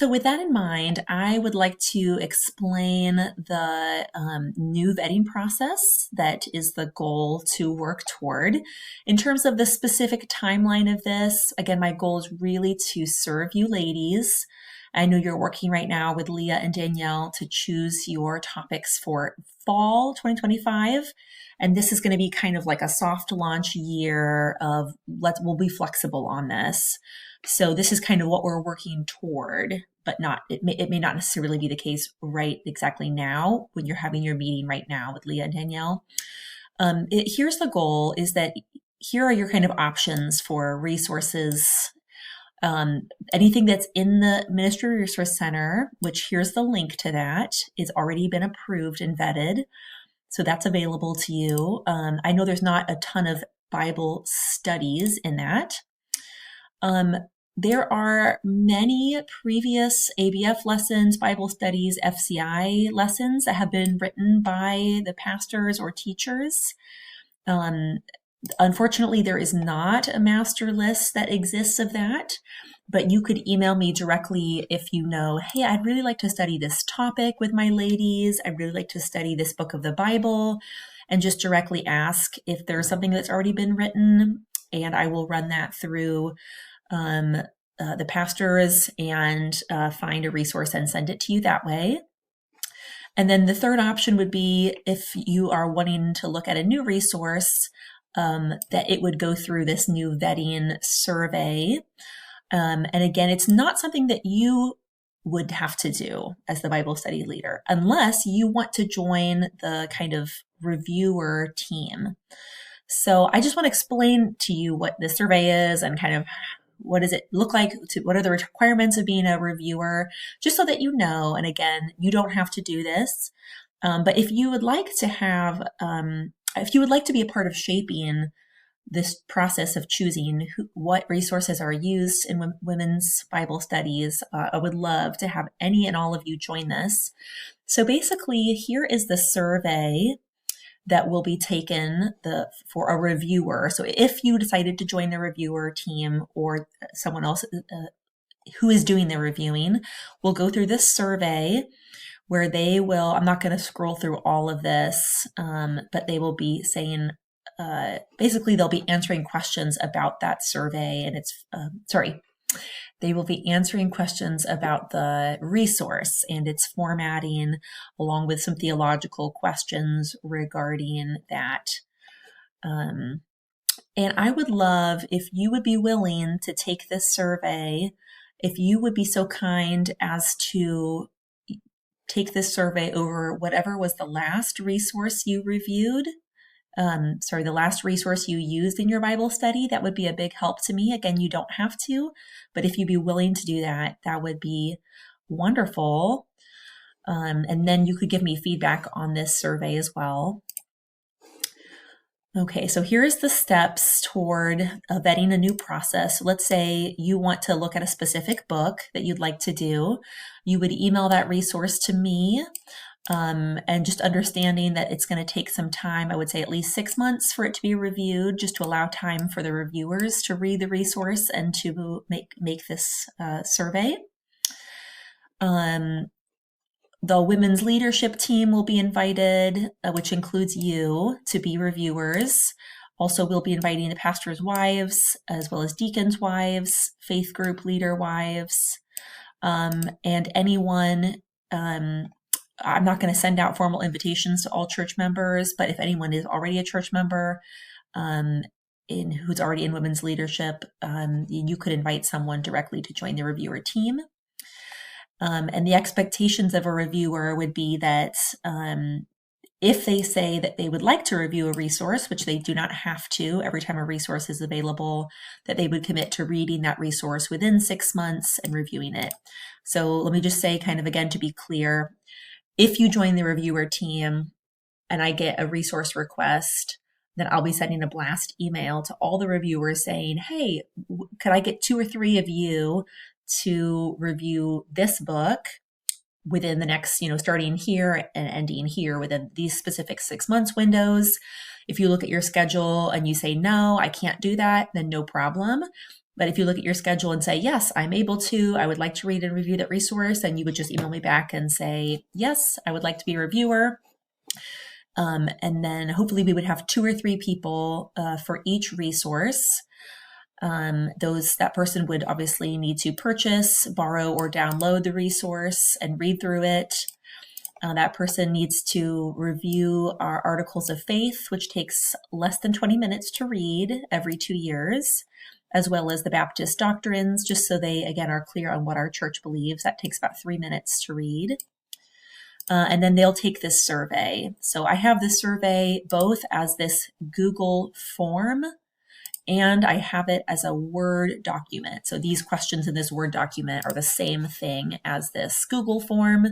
So, with that in mind, I would like to explain the new vetting process that is the goal to work toward. In terms of the specific timeline of this, again, my goal is really to serve you ladies. I know you're working right now with Leah and Danielle to choose your topics for fall 2025. And this is going to be kind of like a soft launch year of we'll be flexible on this. So this is kind of what we're working toward, but it may not necessarily be the case right exactly now when you're having your meeting right now with Leah and Danielle. Here's the goal is that here are your kind of options for resources. Anything that's in the Ministry Resource Center, which here's the link to that, is already been approved and vetted. So that's available to you. I know there's not a ton of Bible studies in that. There are many previous ABF lessons, Bible studies, FCI lessons that have been written by the pastors or teachers. Unfortunately, there is not a master list that exists of that, but you could email me directly if you know, hey, I'd really like to study this topic with my ladies. I'd really like to study this book of the Bible, and just directly ask if there's something that's already been written, and I will run that through the pastors and find a resource and send it to you that way. And then the third option would be if you are wanting to look at a new resource, that it would go through this new vetting survey. And again, it's not something that you would have to do as the Bible study leader, unless you want to join the kind of reviewer team. So I just want to explain to you what the survey is and kind of what does it look like, what are the requirements of being a reviewer, just so that you know. And again, you don't have to do this. But if you would like to have, if you would like to be a part of shaping this process of choosing what resources are used in women's Bible studies, I would love to have any and all of you join this. So basically, here is the survey that will be taken for a reviewer. So if you decided to join the reviewer team or someone else who is doing the reviewing, will go through this survey where they will, I'm not going to scroll through all of this, but they will be saying, basically they'll be answering questions about that survey, and they will be answering questions about the resource and its formatting, along with some theological questions regarding that. And I would love if you would be willing to take this survey, if you would be so kind as to take this survey over whatever was the last resource you reviewed. The last resource you used in your Bible study. That would be a big help to me. Again, you don't have to, but if you'd be willing to do that, that would be wonderful. And then you could give me feedback on this survey as well. Okay, so here's the steps toward vetting a new process. Let's say you want to look at a specific book that you'd like to do. You would email that resource to me. And just understanding that it's going to take some time, I would say at least 6 months for it to be reviewed, just to allow time for the reviewers to read the resource and to make this survey. The women's leadership team will be invited, which includes you, to be reviewers. Also, we'll be inviting the pastors' wives, as well as deacons' wives, faith group leader wives, and anyone. I'm not going to send out formal invitations to all church members, but if anyone is already a church member who's already in women's leadership, you could invite someone directly to join the reviewer team. And the expectations of a reviewer would be that if they say that they would like to review a resource, which they do not have to every time a resource is available, that they would commit to reading that resource within 6 months and reviewing it. So let me just say, kind of again, to be clear, if you join the reviewer team and I get a resource request, then I'll be sending a blast email to all the reviewers saying, hey, could I get 2 or 3 of you to review this book within the next, starting here and ending here within these specific 6 months windows? If you look at your schedule and you say, no, I can't do that, then no problem. But if you look at your schedule and say, yes, I'm able to, I would like to read and review that resource, then you would just email me back and say, yes, I would like to be a reviewer. And then hopefully we would have 2 or 3 people for each resource. That person would obviously need to purchase, borrow, or download the resource and read through it. That person needs to review our articles of faith, which takes less than 20 minutes to read every 2 years, as well as the Baptist doctrines, just so they, again, are clear on what our church believes. That takes about 3 minutes to read. And then they'll take this survey. So I have this survey both as this Google form, and I have it as a Word document. So these questions in this Word document are the same thing as this Google form.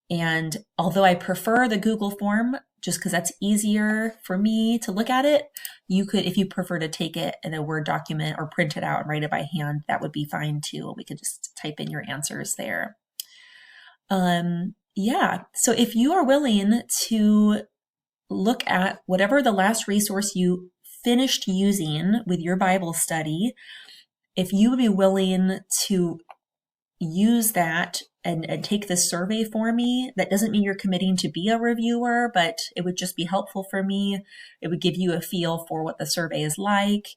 And although I prefer the Google form, just because that's easier for me to look at it, you could, if you prefer to take it in a Word document or print it out and write it by hand, that would be fine too. We could just type in your answers there. Yeah, so if you are willing to look at whatever the last resource you finished using with your Bible study, if you would be willing to use that and take this survey for me, that doesn't mean you're committing to be a reviewer, but it would just be helpful for me. It would give you a feel for what the survey is like,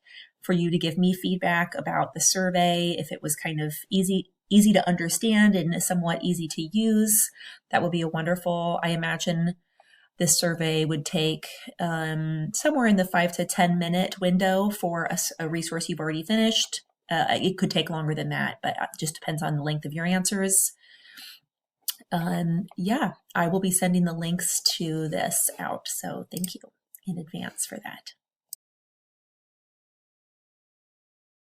for you to give me feedback about the survey, if it was kind of easy to understand and somewhat easy to use. That would be wonderful. I imagine this survey would take somewhere in the 5 to 10 minute window for a resource you've already finished. It could take longer than that, but it just depends on the length of your answers. Yeah, I will be sending the links to this out. So thank you in advance for that.